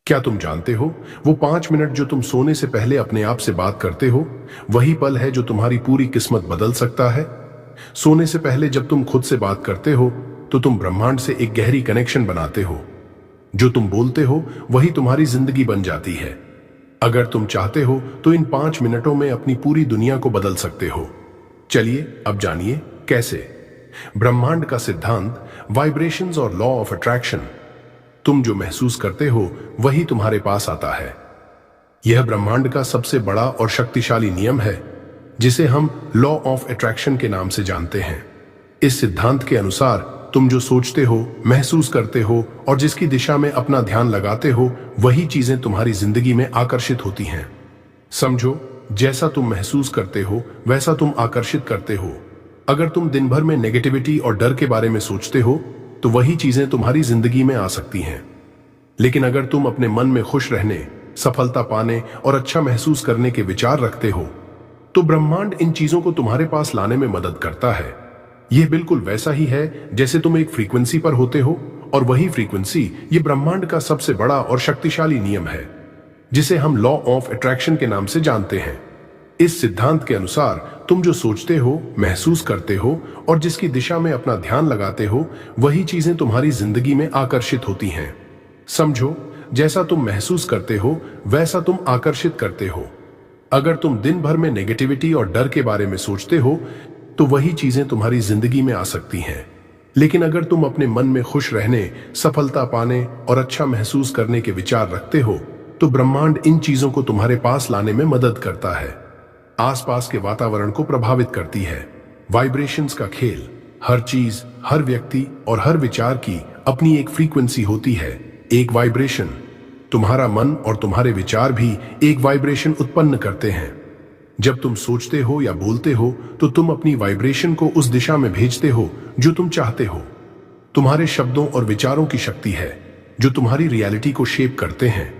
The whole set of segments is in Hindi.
क्या तुम जानते हो, वो 5 मिनट जो तुम सोने से पहले अपने आप से बात करते हो, वही पल है जो तुम्हारी पूरी किस्मत बदल सकता है। सोने से पहले जब तुम खुद से बात करते हो, तो तुम ब्रह्मांड से एक गहरी कनेक्शन बनाते हो। जो तुम बोलते हो वही तुम्हारी जिंदगी बन जाती है। अगर तुम चाहते हो तो इन 5 मिनटों में अपनी पूरी दुनिया को बदल सकते हो। चलिए अब जानिए कैसे। ब्रह्मांड का सिद्धांत, वाइब्रेशंस और लॉ ऑफ अट्रैक्शन। तुम जो महसूस करते हो वही तुम्हारे पास आता है। यह ब्रह्मांड का सबसे बड़ा और शक्तिशाली नियम है, जिसे हम लॉ ऑफ अट्रैक्शन के नाम से जानते हैं। इस सिद्धांत के अनुसार तुम जो सोचते हो, महसूस करते हो और जिसकी दिशा में अपना ध्यान लगाते हो, वही चीजें तुम्हारी जिंदगी में आकर्षित होती हैं। समझो, जैसा तुम महसूस करते हो वैसा तुम आकर्षित करते हो। अगर तुम दिन भर में नेगेटिविटी और डर के बारे में सोचते हो, तो वही चीजें तुम्हारी जिंदगी में आ सकती हैं। लेकिन अगर तुम अपने मन में खुश रहने, सफलता पाने और अच्छा महसूस करने के विचार रखते हो, तो ब्रह्मांड इन चीजों को तुम्हारे पास लाने में मदद करता है। यह बिल्कुल वैसा ही है जैसे तुम एक फ्रीक्वेंसी पर होते हो, और वही फ्रीक्वेंसी ये ब्रह्मांड का सबसे बड़ा और शक्तिशाली नियम है, जिसे हम लॉ ऑफ अट्रैक्शन के नाम से जानते हैं। इस सिद्धांत के अनुसार तुम जो सोचते हो, महसूस करते हो और जिसकी दिशा में अपना ध्यान लगाते हो, वही चीजें तुम्हारी जिंदगी में आकर्षित होती हैं। समझो, जैसा तुम महसूस करते हो वैसा तुम आकर्षित करते हो। अगर तुम दिन भर में नेगेटिविटी और डर के बारे में सोचते हो, तो वही चीजें तुम्हारी जिंदगी में आ सकती हैं। लेकिन अगर तुम अपने मन में खुश रहने, सफलता पाने और अच्छा महसूस करने के विचार रखते हो, तो ब्रह्मांड इन चीजों को तुम्हारे पास लाने में मदद करता है। आसपास के वातावरण को प्रभावित करती है। वाइब्रेशंस का खेल। हर चीज, हर व्यक्ति और हर विचार की अपनी एक फ्रीक्वेंसी होती है, एक वाइब्रेशन। तुम्हारा मन और तुम्हारे विचार भी एक वाइब्रेशन उत्पन्न करते हैं। जब तुम सोचते हो या बोलते हो, तो तुम अपनी वाइब्रेशन को उस दिशा में भेजते हो जो तुम चाहते हो। तुम्हारे शब्दों और विचारों की शक्ति है जो तुम्हारी रियलिटी को शेप करते हैं।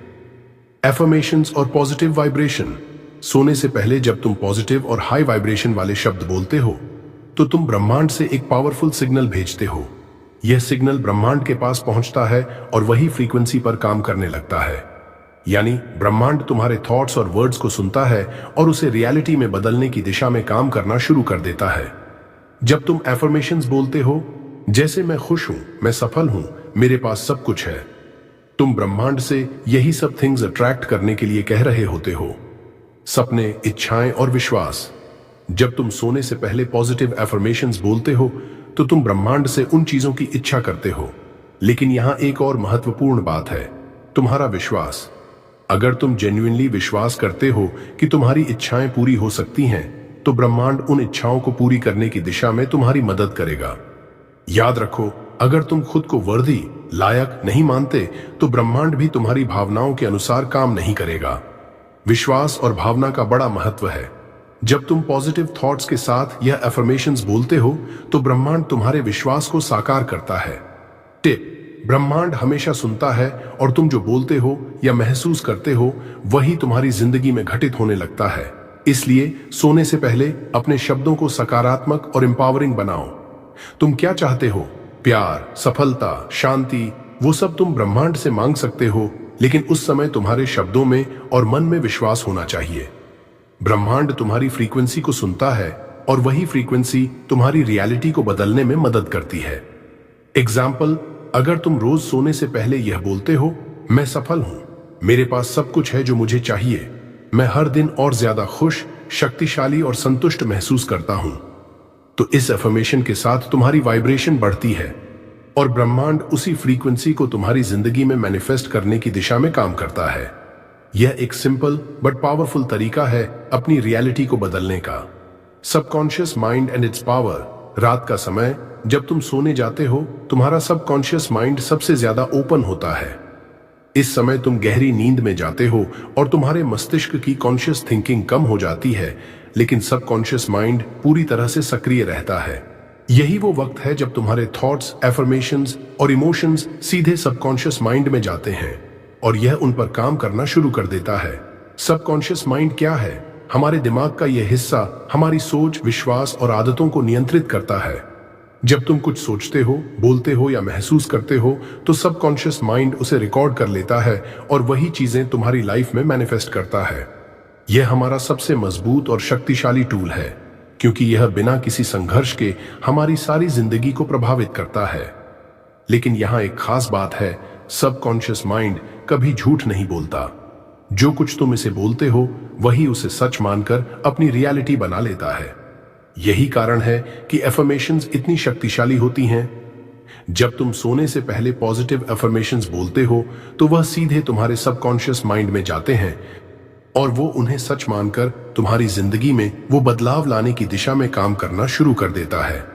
एफर्मेशंस और पॉजिटिव वाइब्रेशन। सोने से पहले जब तुम पॉजिटिव और हाई वाइब्रेशन वाले शब्द बोलते हो, तो तुम ब्रह्मांड से एक पावरफुल सिग्नल भेजते हो। यह सिग्नल ब्रह्मांड के पास पहुंचता है और वही फ्रीक्वेंसी पर काम करने लगता है। यानी ब्रह्मांड तुम्हारे थॉट्स और वर्ड्स को सुनता है और उसे रियलिटी में बदलने की दिशा में काम करना शुरू कर देता है। जब तुम एफर्मेशंस बोलते हो, जैसे मैं खुश हूं, मैं सफल हूं, मेरे पास सब कुछ है, तुम ब्रह्मांड से यही सब थिंग्स अट्रैक्ट करने के लिए कह रहे होते हो। सपने, इच्छाएं और विश्वास। जब तुम सोने से पहले पॉजिटिव एफर्मेशंस बोलते हो, तो तुम ब्रह्मांड से उन चीजों की इच्छा करते हो। लेकिन यहां एक और महत्वपूर्ण बात है, तुम्हारा विश्वास। अगर तुम जेन्युइनली विश्वास करते हो कि तुम्हारी इच्छाएं पूरी हो सकती हैं, तो ब्रह्मांड उन इच्छाओं को पूरी करने की दिशा में तुम्हारी मदद करेगा। याद रखो, अगर तुम खुद को वर्दी, लायक नहीं मानते, तो ब्रह्मांड भी तुम्हारी भावनाओं के अनुसार काम नहीं करेगा। विश्वास और भावना का बड़ा महत्व है। जब तुम पॉजिटिव थॉट्स के साथ यह एफर्मेशंस बोलते हो, तो ब्रह्मांड तुम्हारे विश्वास को साकार करता है। टिप: ब्रह्मांड हमेशा सुनता है, और तुम जो बोलते हो या महसूस करते हो वही तुम्हारी जिंदगी में घटित होने लगता है। इसलिए सोने से पहले अपने शब्दों को सकारात्मक और एम्पावरिंग बनाओ। तुम क्या चाहते हो? प्यार, सफलता, शांति, वो सब तुम ब्रह्मांड से मांग सकते हो, लेकिन उस समय तुम्हारे शब्दों में और मन में विश्वास होना चाहिए। ब्रह्मांड तुम्हारी फ्रीक्वेंसी को सुनता है, और वही फ्रीक्वेंसी तुम्हारी रियलिटी को बदलने में मदद करती है। एग्जाम्पल: अगर तुम रोज सोने से पहले यह बोलते हो, मैं सफल हूं, मेरे पास सब कुछ है जो मुझे चाहिए, मैं हर दिन और ज्यादा खुश, शक्तिशाली और संतुष्ट महसूस करता हूं, तो इस एफर्मेशन के साथ तुम्हारी वाइब्रेशन बढ़ती है, और ब्रह्मांड उसी फ्रीक्वेंसी को तुम्हारी जिंदगी में मैनिफेस्ट करने की दिशा में काम करता है। यह एक सिंपल बट पावरफुल तरीका है अपनी रियलिटी को बदलने का। Subconscious mind and it's power. रात का समय, जब तुम सोने जाते हो, तुम्हारा सबकॉन्शियस माइंड सबसे ज्यादा ओपन होता है। इस समय तुम गहरी नींद में जाते हो और तुम्हारे मस्तिष्क की कॉन्शियस थिंकिंग कम हो जाती है, लेकिन सबकॉन्शियस माइंड पूरी तरह से सक्रिय रहता है। यही वो वक्त है जब तुम्हारे थॉट्स, एफर्मेशंस और इमोशंस सीधे सबकॉन्शियस माइंड में जाते हैं, और यह उन पर काम करना शुरू कर देता है। सबकॉन्शियस माइंड क्या है? हमारे दिमाग का यह हिस्सा हमारी सोच, विश्वास और आदतों को नियंत्रित करता है। जब तुम कुछ सोचते हो, बोलते हो या महसूस करते हो तो सबकॉन्शियस माइंड उसे रिकॉर्ड कर लेता है और वही चीजें तुम्हारी लाइफ में मैनिफेस्ट करता है। यह हमारा सबसे मजबूत और शक्तिशाली टूल है, क्योंकि यह बिना किसी संघर्ष के हमारी सारी जिंदगी को प्रभावित करता है। लेकिन यहां एक खास बात है, सबकॉन्शियस माइंड कभी झूठ नहीं बोलता। जो कुछ तुम इसे बोलते हो वही उसे सच मानकर अपनी रियलिटी बना लेता है। यही कारण है कि एफर्मेशंस इतनी शक्तिशाली होती हैं। जब तुम सोने से पहले पॉजिटिव एफर्मेशंस बोलते हो तो वह सीधे तुम्हारे सबकॉन्शियस माइंड में जाते हैं और वो उन्हें सच मानकर तुम्हारी जिंदगी में वो बदलाव लाने की दिशा में काम करना शुरू कर देता है।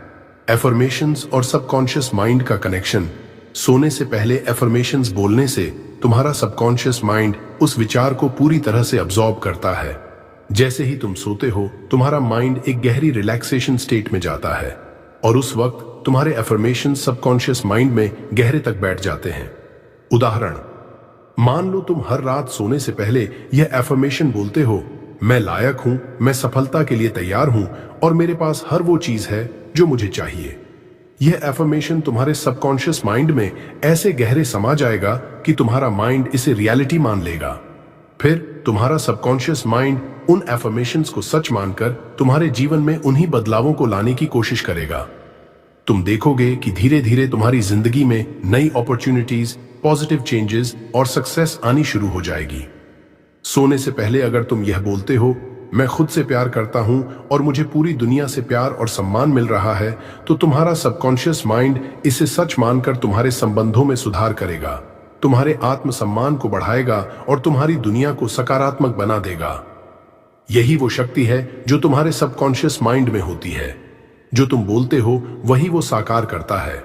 एफर्मेशंस और सबकॉन्शियस माइंड का कनेक्शन। सोने से पहले एफर्मेशंस बोलने से तुम्हारा सबकॉन्शियस माइंड उस विचार को पूरी तरह से अब्सॉर्ब करता है। जैसे ही तुम सोते हो तुम्हारा माइंड एक गहरी रिलैक्सेशन स्टेट में जाता है और उस वक्त तुम्हारे एफर्मेशन सबकॉन्शियस माइंड में गहरे तक बैठ जाते हैं। उदाहरण, मान लो तुम हर रात सोने से पहले यह एफर्मेशन बोलते हो, मैं लायक हूं, मैं सफलता के लिए तैयार हूं और मेरे पास हर वो चीज है जो मुझे चाहिए। यह एफर्मेशन तुम्हारे सबकॉन्शियस माइंड में ऐसे गहरे समा जाएगा कि तुम्हारा माइंड इसे रियलिटी मान लेगा। फिर तुम्हारा सबकॉन्शियस माइंड उन एफर्मेशंस को सच मानकर तुम्हारे जीवन में उन्हीं बदलावों को लाने की कोशिश करेगा। तुम देखोगे कि धीरे धीरे तुम्हारी जिंदगी में नई अपॉर्चुनिटीज, पॉजिटिव चेंजेस और सक्सेस आनी शुरू हो जाएगी। सोने से पहले अगर तुम यह बोलते हो, मैं खुद से प्यार करता हूं और मुझे पूरी दुनिया से प्यार और सम्मान मिल रहा है, तो तुम्हारा सबकॉन्शियस माइंड इसे सच मानकर तुम्हारे संबंधों में सुधार करेगा, तुम्हारे आत्मसम्मान को बढ़ाएगा और तुम्हारी दुनिया को सकारात्मक बना देगा। यही वो शक्ति है जो तुम्हारे सबकॉन्शियस माइंड में होती है। जो तुम बोलते हो वही वो साकार करता है।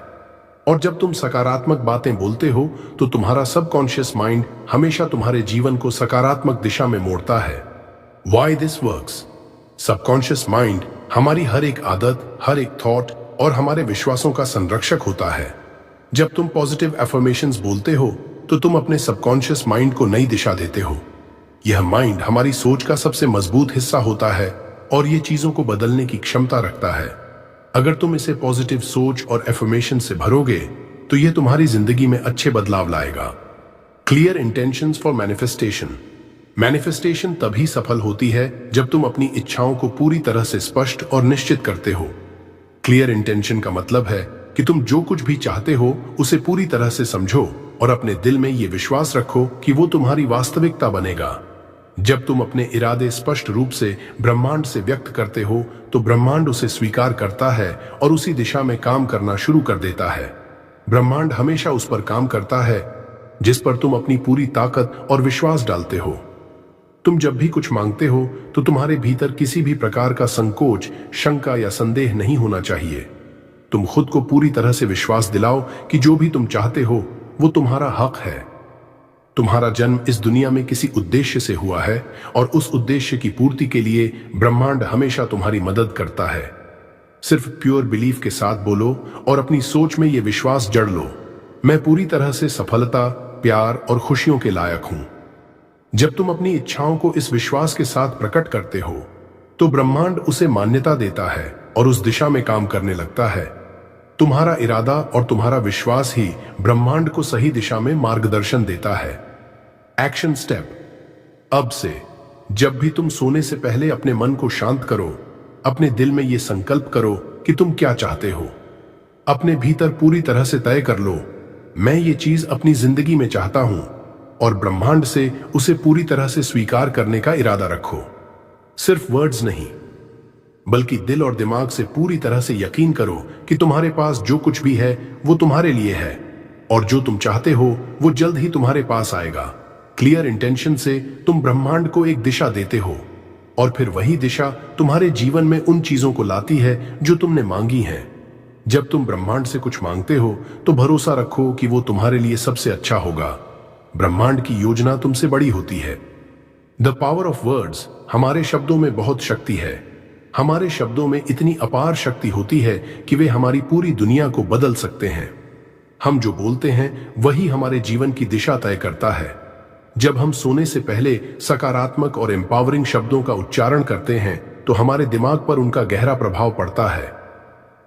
और जब तुम सकारात्मक बातें बोलते हो तो तुम्हारा सबकॉन्शियस माइंड हमेशा तुम्हारे जीवन को सकारात्मक दिशा में मोड़ता है। Why this works? Subconscious mind हमारी हर एक आदत, हर एक थॉट और हमारे विश्वासों का संरक्षक होता है। जब तुम पॉजिटिव एफर्मेशंस बोलते हो तो तुम अपने सबकॉन्शियस माइंड को नई दिशा देते हो। यह माइंड हमारी सोच का सबसे मजबूत हिस्सा होता है और ये चीजों को बदलने की क्षमता रखता है। अगर तुम इसे पॉजिटिव सोच और एफर्मेशन से भरोगे तो यह तुम्हारी जिंदगी में अच्छे बदलाव लाएगा। Clear intentions for manifestation. Manifestation तभी सफल होती है जब तुम अपनी इच्छाओं को पूरी तरह से स्पष्ट और निश्चित करते हो। क्लियर इंटेंशन का मतलब है कि तुम जो कुछ भी चाहते हो उसे पूरी तरह से समझो और अपने दिल में यह विश्वास रखो कि वो तुम्हारी वास्तविकता बनेगा। जब तुम अपने इरादे स्पष्ट रूप से ब्रह्मांड से व्यक्त करते हो तो ब्रह्मांड उसे स्वीकार करता है और उसी दिशा में काम करना शुरू कर देता है। ब्रह्मांड हमेशा उस पर काम करता है जिस पर तुम अपनी पूरी ताकत और विश्वास डालते हो। तुम जब भी कुछ मांगते हो तो तुम्हारे भीतर किसी भी प्रकार का संकोच, शंका या संदेह नहीं होना चाहिए। तुम खुद को पूरी तरह से विश्वास दिलाओ कि जो भी तुम चाहते हो वो तुम्हारा हक है। तुम्हारा जन्म इस दुनिया में किसी उद्देश्य से हुआ है और उस उद्देश्य की पूर्ति के लिए ब्रह्मांड हमेशा तुम्हारी मदद करता है। सिर्फ प्योर बिलीफ के साथ बोलो और अपनी सोच में यह विश्वास जड़ लो, मैं पूरी तरह से सफलता, प्यार और खुशियों के लायक हूं। जब तुम अपनी इच्छाओं को इस विश्वास के साथ प्रकट करते हो तो ब्रह्मांड उसे मान्यता देता है और उस दिशा में काम करने लगता है। तुम्हारा इरादा और तुम्हारा विश्वास ही ब्रह्मांड को सही दिशा में मार्गदर्शन देता है। Action step. अब से जब भी तुम सोने से पहले अपने मन को शांत करो, अपने दिल में यह संकल्प करो कि तुम क्या चाहते हो। अपने भीतर पूरी तरह से तय कर लो, मैं ये चीज अपनी जिंदगी में चाहता हूं, और ब्रह्मांड से उसे पूरी तरह से स्वीकार करने का इरादा रखो। सिर्फ वर्ड्स नहीं बल्कि दिल और दिमाग से पूरी तरह से यकीन करो कि तुम्हारे पास जो कुछ भी है वो तुम्हारे लिए है और जो तुम चाहते हो वो जल्द ही तुम्हारे पास आएगा। क्लियर इंटेंशन से तुम ब्रह्मांड को एक दिशा देते हो और फिर वही दिशा तुम्हारे जीवन में उन चीजों को लाती है जो तुमने मांगी हैं। जब तुम ब्रह्मांड से कुछ मांगते हो तो भरोसा रखो कि वो तुम्हारे लिए सबसे अच्छा होगा। ब्रह्मांड की योजना तुमसे बड़ी होती है। The power of words. हमारे शब्दों में बहुत शक्ति है। हमारे शब्दों में इतनी अपार शक्ति होती है कि वे हमारी पूरी दुनिया को बदल सकते हैं। हम जो बोलते हैं वही हमारे जीवन की दिशा तय करता है। जब हम सोने से पहले सकारात्मक और एम्पावरिंग शब्दों का उच्चारण करते हैं तो हमारे दिमाग पर उनका गहरा प्रभाव पड़ता है।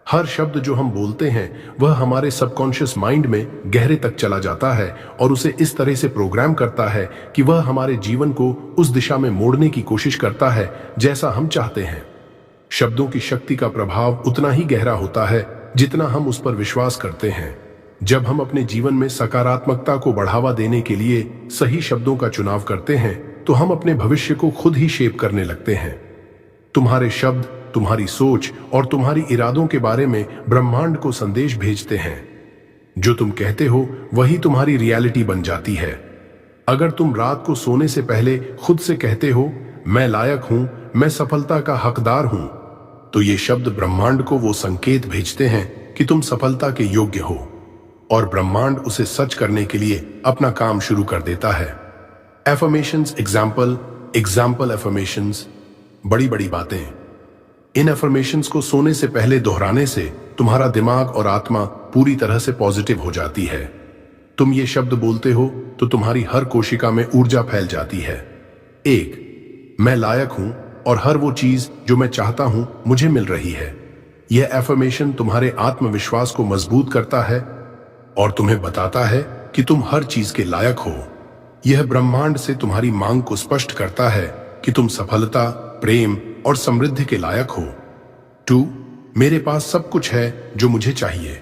हर शब्द जो हम बोलते हैं वह हमारे सबकॉन्शियस माइंड में गहरे तक चला जाता है और उसे इस तरह से प्रोग्राम करता है कि वह हमारे जीवन को उस दिशा में मोड़ने की कोशिश करता है जैसा हम चाहते हैं। शब्दों की शक्ति का प्रभाव उतना ही गहरा होता है जितना हम उस पर विश्वास करते हैं। जब हम अपने जीवन में सकारात्मकता को बढ़ावा देने के लिए सही शब्दों का चुनाव करते हैं तो हम अपने भविष्य को खुद ही शेप करने लगते हैं। तुम्हारे शब्द, तुम्हारी सोच और तुम्हारी इरादों के बारे में ब्रह्मांड को संदेश भेजते हैं। जो तुम कहते हो वही तुम्हारी रियलिटी बन जाती है। अगर तुम रात को सोने से पहले खुद से कहते हो, मैं लायक हूं, मैं सफलता का हकदार हूं, तो ये शब्द ब्रह्मांड को वो संकेत भेजते हैं कि तुम सफलता के योग्य हो और ब्रह्मांड उसे सच करने के लिए अपना काम शुरू कर देता है। एफर्मेशंस, एग्जाम्पल एफर्मेशंस, बड़ी बड़ी बातें। इन एफर्मेशंस को सोने से पहले दोहराने से तुम्हारा दिमाग और आत्मा पूरी तरह से पॉजिटिव हो जाती है। तुम ये शब्द बोलते हो तो तुम्हारी हर कोशिका में ऊर्जा फैल जाती है। 1, मैं लायक हूं और हर वो चीज जो मैं चाहता हूं मुझे मिल रही है। यह एफर्मेशन तुम्हारे आत्मविश्वास को मजबूत करता है और तुम्हें बताता है कि तुम हर चीज के लायक हो। यह ब्रह्मांड से तुम्हारी मांग को स्पष्ट करता है कि तुम सफलता, प्रेम और समृद्धि के लायक हो। 2, मेरे पास सब कुछ है जो मुझे चाहिए।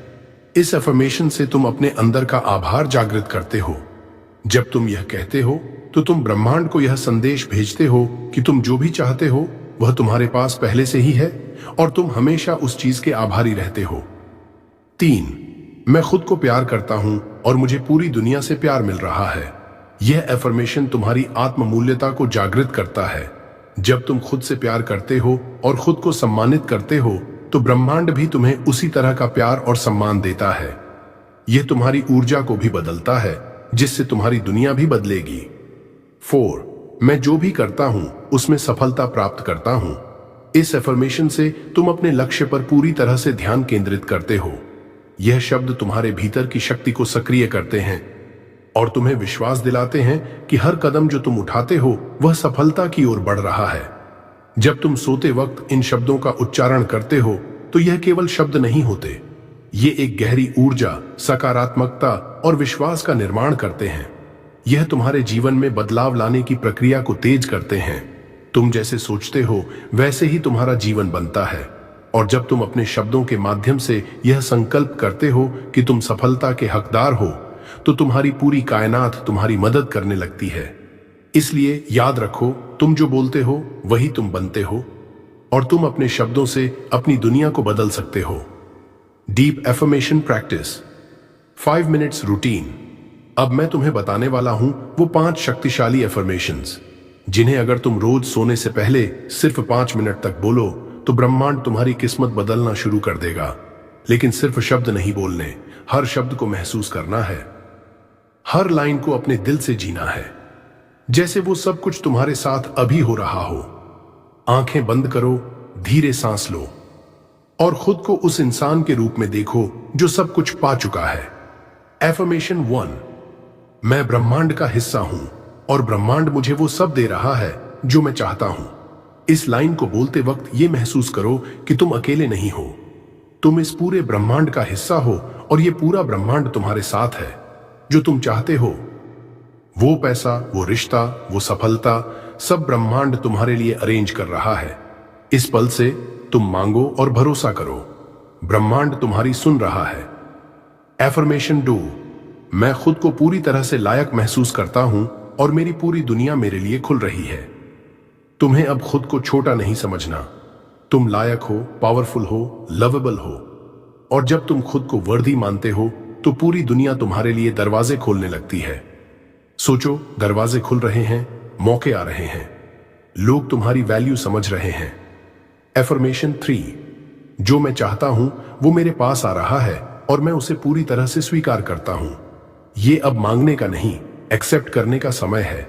इस एफर्मेशन से तुम अपने अंदर का आभार जागृत करते हो। जब तुम यह कहते हो तो तुम ब्रह्मांड को यह संदेश भेजते हो कि तुम जो भी चाहते हो वह तुम्हारे पास पहले से ही है और तुम हमेशा उस चीज के आभारी रहते हो। 3, मैं खुद को प्यार करता हूं और मुझे पूरी दुनिया से प्यार मिल रहा है। यह एफर्मेशन तुम्हारी आत्ममूल्यता को जागृत करता है। जब तुम खुद से प्यार करते हो और खुद को सम्मानित करते हो तो ब्रह्मांड भी तुम्हें उसी तरह का प्यार और सम्मान देता है। यह तुम्हारी ऊर्जा को भी बदलता है जिससे तुम्हारी दुनिया भी बदलेगी। 4, मैं जो भी करता हूं उसमें सफलता प्राप्त करता हूं। इस एफर्मेशन से तुम अपने लक्ष्य पर पूरी तरह से ध्यान केंद्रित करते हो। यह शब्द तुम्हारे भीतर की शक्ति को सक्रिय करते हैं और तुम्हें विश्वास दिलाते हैं कि हर कदम जो तुम उठाते हो वह सफलता की ओर बढ़ रहा है। जब तुम सोते वक्त इन शब्दों का उच्चारण करते हो तो यह केवल शब्द नहीं होते, ये एक गहरी ऊर्जा, सकारात्मकता और विश्वास का निर्माण करते हैं। यह तुम्हारे जीवन में बदलाव लाने की प्रक्रिया को तेज करते हैं। तुम जैसे सोचते हो वैसे ही तुम्हारा जीवन बनता है और जब तुम अपने शब्दों के माध्यम से यह संकल्प करते हो कि तुम सफलता के हकदार हो तो तुम्हारी पूरी कायनात तुम्हारी मदद करने लगती है। इसलिए याद रखो, तुम जो बोलते हो वही तुम बनते हो और तुम अपने शब्दों से अपनी दुनिया को बदल सकते हो। Deep affirmation practice, 5 minutes routine. अब मैं तुम्हें बताने वाला हूं वो 5 शक्तिशाली एफर्मेशंस जिन्हें अगर तुम रोज सोने से पहले सिर्फ 5 मिनट तक बोलो तो ब्रह्मांड तुम्हारी किस्मत बदलना शुरू कर देगा। लेकिन सिर्फ शब्द नहीं बोलने, हर शब्द को महसूस करना है। हर लाइन को अपने दिल से जीना है जैसे वो सब कुछ तुम्हारे साथ अभी हो रहा हो। आंखें बंद करो, धीरे सांस लो और खुद को उस इंसान के रूप में देखो जो सब कुछ पा चुका है। एफर्मेशन 1, मैं ब्रह्मांड का हिस्सा हूं और ब्रह्मांड मुझे वो सब दे रहा है जो मैं चाहता हूं। इस लाइन को बोलते वक्त ये महसूस करो कि तुम अकेले नहीं हो, तुम इस पूरे ब्रह्मांड का हिस्सा हो और ये पूरा ब्रह्मांड तुम्हारे साथ है। जो तुम चाहते हो, वो पैसा, वो रिश्ता, वो सफलता, सब ब्रह्मांड तुम्हारे लिए अरेंज कर रहा है। इस पल से तुम मांगो और भरोसा करो, ब्रह्मांड तुम्हारी सुन रहा है। एफर्मेशन 2, मैं खुद को पूरी तरह से लायक महसूस करता हूं और मेरी पूरी दुनिया मेरे लिए खुल रही है। तुम्हें अब खुद को छोटा नहीं समझना, तुम लायक हो, पावरफुल हो, लवेबल हो और जब तुम खुद को वर्दी मानते हो तो पूरी दुनिया तुम्हारे लिए दरवाजे खोलने लगती है। सोचो, दरवाजे खुल रहे हैं, मौके आ रहे हैं, लोग तुम्हारी वैल्यू समझ रहे हैं। एफर्मेशन 3, जो मैं चाहता हूं वो मेरे पास आ रहा है और मैं उसे पूरी तरह से स्वीकार करता हूं। ये अब मांगने का नहीं, एक्सेप्ट करने का समय है,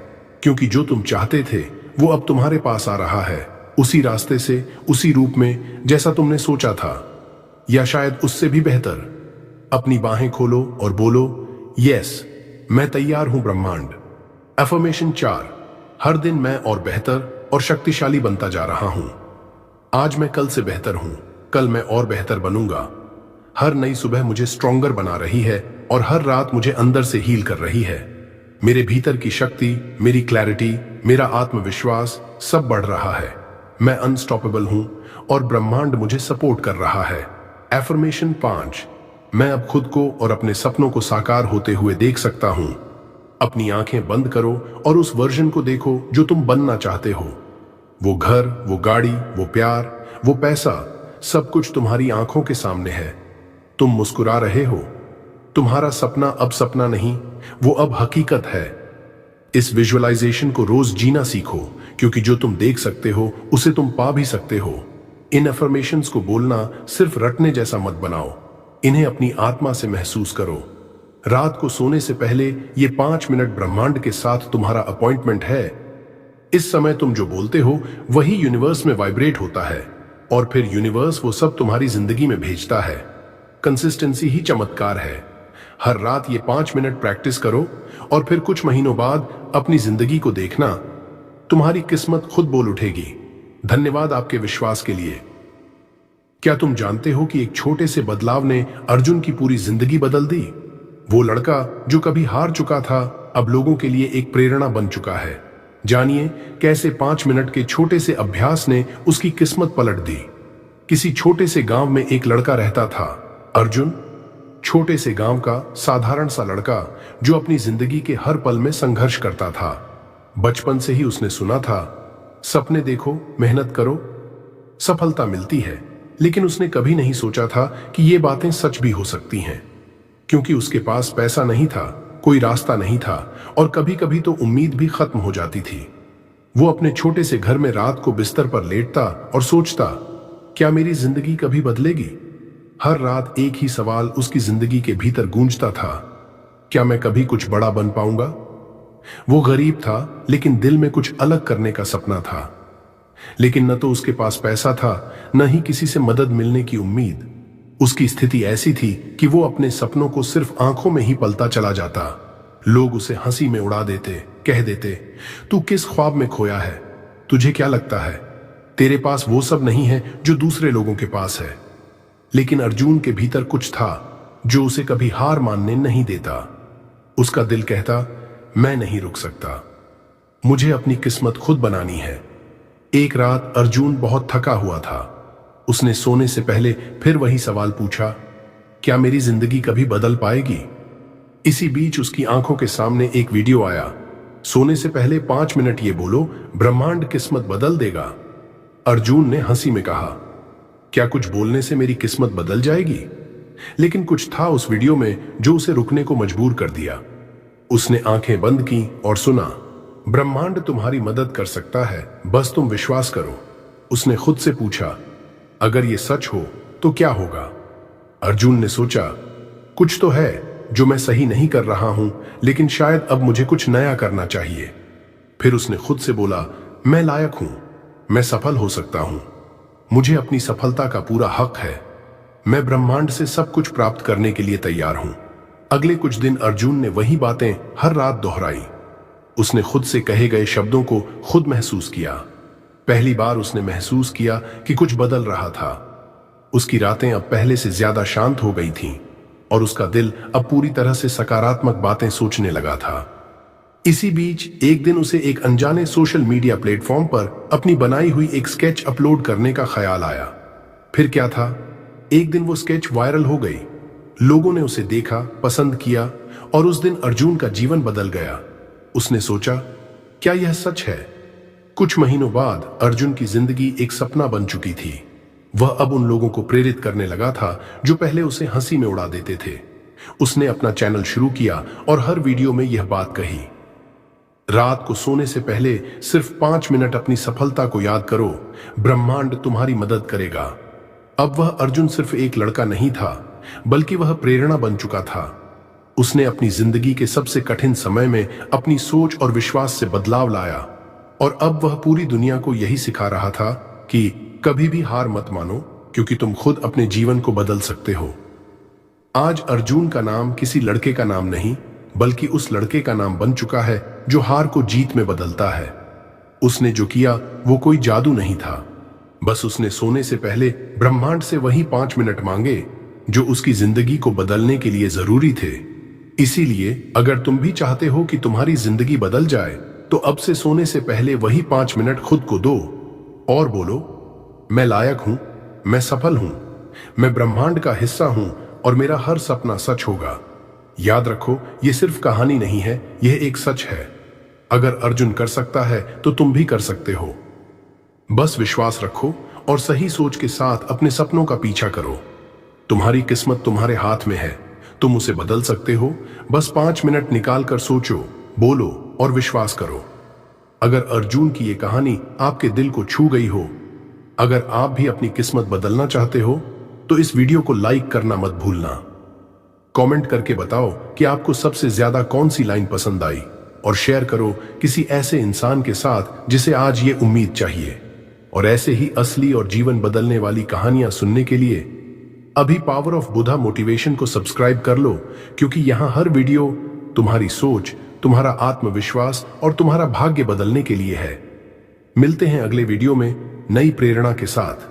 क्योंकि जो तुम चाहते थे वो अब तुम्हारे पास आ रहा है, उसी रास्ते से, उसी रूप में जैसा तुमने सोचा था, या शायद उससे भी बेहतर। अपनी बाहें खोलो और बोलो, यस, मैं तैयार हूं ब्रह्मांड। एफर्मेशन 4, हर दिन मैं और बेहतर और शक्तिशाली बनता जा रहा हूं। आज मैं कल से बेहतर हूं, कल मैं और बेहतर बनूंगा। हर नई सुबह मुझे स्ट्रॉन्गर बना रही है और हर रात मुझे अंदर से हील कर रही है। मेरे भीतर की शक्ति, मेरी क्लैरिटी, मेरा आत्मविश्वास सब बढ़ रहा है। मैं अनस्टॉपेबल हूं और ब्रह्मांड मुझे सपोर्ट कर रहा है। एफर्मेशन 5। मैं अब खुद को और अपने सपनों को साकार होते हुए देख सकता हूं। अपनी आंखें बंद करो और उस वर्जन को देखो जो तुम बनना चाहते हो। वो घर, वो गाड़ी, वो प्यार, वो पैसा, सब कुछ तुम्हारी आंखों के सामने है। तुम मुस्कुरा रहे हो। तुम्हारा सपना अब सपना नहीं, वो अब हकीकत है। इस विजुअलाइजेशन को रोज जीना सीखो, क्योंकि जो तुम देख सकते हो उसे तुम पा भी सकते हो। इन अफर्मेशंस को बोलना सिर्फ रटने जैसा मत बनाओ, इन्हें अपनी आत्मा से महसूस करो। रात को सोने से पहले ये 5 मिनट ब्रह्मांड के साथ तुम्हारा अपॉइंटमेंट है। इस समय तुम जो बोलते हो वही यूनिवर्स में वाइब्रेट होता है और फिर यूनिवर्स वो सब तुम्हारी जिंदगी में भेजता है। कंसिस्टेंसी ही चमत्कार है। हर रात ये 5 मिनट प्रैक्टिस करो और फिर कुछ महीनों बाद अपनी जिंदगी को देखना, तुम्हारी किस्मत खुद बोल उठेगी। धन्यवाद आपके विश्वास के लिए। क्या तुम जानते हो कि एक छोटे से बदलाव ने अर्जुन की पूरी जिंदगी बदल दी? वो लड़का जो कभी हार चुका था अब लोगों के लिए एक प्रेरणा बन चुका है। जानिए कैसे 5 मिनट के छोटे से अभ्यास ने उसकी किस्मत पलट दी। किसी छोटे से गांव में एक लड़का रहता था, अर्जुन। छोटे से गांव का साधारण सा लड़का जो अपनी जिंदगी के हर पल में संघर्ष करता था। बचपन से ही उसने सुना था, सपने देखो, मेहनत करो, सफलता मिलती है। लेकिन उसने कभी नहीं सोचा था कि ये बातें सच भी हो सकती हैं, क्योंकि उसके पास पैसा नहीं था, कोई रास्ता नहीं था और कभी कभी तो उम्मीद भी खत्म हो जाती थी। वो अपने छोटे से घर में रात को बिस्तर पर लेटता और सोचता, क्या मेरी जिंदगी कभी बदलेगी? हर रात एक ही सवाल उसकी जिंदगी के भीतर गूंजता था, क्या मैं कभी कुछ बड़ा बन पाऊंगा? वो गरीब था, लेकिन दिल में कुछ अलग करने का सपना था। लेकिन न तो उसके पास पैसा था, न ही किसी से मदद मिलने की उम्मीद। उसकी स्थिति ऐसी थी कि वो अपने सपनों को सिर्फ आंखों में ही पलता चला जाता। लोग उसे हंसी में उड़ा देते, कह देते, तू किस ख्वाब में खोया है? तुझे क्या लगता है तेरे पास वो सब नहीं है जो दूसरे लोगों के पास है? लेकिन अर्जुन के भीतर कुछ था जो उसे कभी हार मानने नहीं देता। उसका दिल कहता, मैं नहीं रुक सकता, मुझे अपनी किस्मत खुद बनानी है। एक रात अर्जुन बहुत थका हुआ था। उसने सोने से पहले फिर वही सवाल पूछा, क्या मेरी जिंदगी कभी बदल पाएगी? इसी बीच उसकी आंखों के सामने एक वीडियो आया, सोने से पहले 5 मिनट ये बोलो, ब्रह्मांड किस्मत बदल देगा। अर्जुन ने हंसी में कहा, क्या कुछ बोलने से मेरी किस्मत बदल जाएगी? लेकिन कुछ था उस वीडियो में जो उसे रुकने को मजबूर कर दिया। उसने आंखें बंद की और सुना, ब्रह्मांड तुम्हारी मदद कर सकता है, बस तुम विश्वास करो। उसने खुद से पूछा, अगर ये सच हो तो क्या होगा? अर्जुन ने सोचा, कुछ तो है जो मैं सही नहीं कर रहा हूं, लेकिन शायद अब मुझे कुछ नया करना चाहिए। फिर उसने खुद से बोला, मैं लायक हूं, मैं सफल हो सकता हूं, मुझे अपनी सफलता का पूरा हक है, मैं ब्रह्मांड से सब कुछ प्राप्त करने के लिए तैयार हूं। अगले कुछ दिन अर्जुन ने वही बातें हर रात दोहराई। उसने खुद से कहे गए शब्दों को खुद महसूस किया। पहली बार उसने महसूस किया कि कुछ बदल रहा था। उसकी रातें अब पहले से ज्यादा शांत हो गई थीं और उसका दिल अब पूरी तरह से सकारात्मक बातें सोचने लगा था। इसी बीच एक दिन उसे एक अनजाने सोशल मीडिया प्लेटफॉर्म पर अपनी बनाई हुई एक स्केच अपलोड करने का ख्याल आया। फिर क्या था, एक दिन वो स्केच वायरल हो गई। लोगों ने उसे देखा, पसंद किया और उस दिन अर्जुन का जीवन बदल गया। उसने सोचा, क्या यह सच है? कुछ महीनों बाद अर्जुन की जिंदगी एक सपना बन चुकी थी। वह अब उन लोगों को प्रेरित करने लगा था जो पहले उसे हंसी में उड़ा देते थे। उसने अपना चैनल शुरू किया और हर वीडियो में यह बात कही, रात को सोने से पहले सिर्फ 5 मिनट अपनी सफलता को याद करो, ब्रह्मांड तुम्हारी मदद करेगा। अब वह अर्जुन सिर्फ एक लड़का नहीं था, बल्कि वह प्रेरणा बन चुका था। उसने अपनी जिंदगी के सबसे कठिन समय में अपनी सोच और विश्वास से बदलाव लाया और अब वह पूरी दुनिया को यही सिखा रहा था कि कभी भी हार मत मानो, क्योंकि तुम खुद अपने जीवन को बदल सकते हो। आज अर्जुन का नाम किसी लड़के का नाम नहीं, बल्कि उस लड़के का नाम बन चुका है जो हार को जीत में बदलता है। उसने जो किया वो कोई जादू नहीं था, बस उसने सोने से पहले ब्रह्मांड से वही 5 मिनट मांगे जो उसकी जिंदगी को बदलने के लिए जरूरी थे। इसीलिए अगर तुम भी चाहते हो कि तुम्हारी जिंदगी बदल जाए तो अब से सोने से पहले वही 5 मिनट खुद को दो और बोलो, मैं लायक हूं, मैं सफल हूं, मैं ब्रह्मांड का हिस्सा हूं और मेरा हर सपना सच होगा। याद रखो, यह सिर्फ कहानी नहीं है, यह एक सच है। अगर अर्जुन कर सकता है तो तुम भी कर सकते हो। बस विश्वास रखो और सही सोच के साथ अपने सपनों का पीछा करो। तुम्हारी किस्मत तुम्हारे हाथ में है, तुम उसे बदल सकते हो। बस 5 मिनट निकाल कर सोचो, बोलो और विश्वास करो। अगर अर्जुन की यह कहानी आपके दिल को छू गई हो, अगर आप भी अपनी किस्मत बदलना चाहते हो, तो इस वीडियो को लाइक करना मत भूलना। कमेंट करके बताओ कि आपको सबसे ज्यादा कौन सी लाइन पसंद आई और शेयर करो किसी ऐसे इंसान के साथ जिसे आज ये उम्मीद चाहिए। और ऐसे ही असली और जीवन बदलने वाली कहानियां सुनने के लिए अभी पावर ऑफ बुधा मोटिवेशन को सब्सक्राइब कर लो, क्योंकि यहां हर वीडियो तुम्हारी सोच, तुम्हारा आत्मविश्वास और तुम्हारा भाग्य बदलने के लिए है। मिलते हैं अगले वीडियो में नई प्रेरणा के साथ।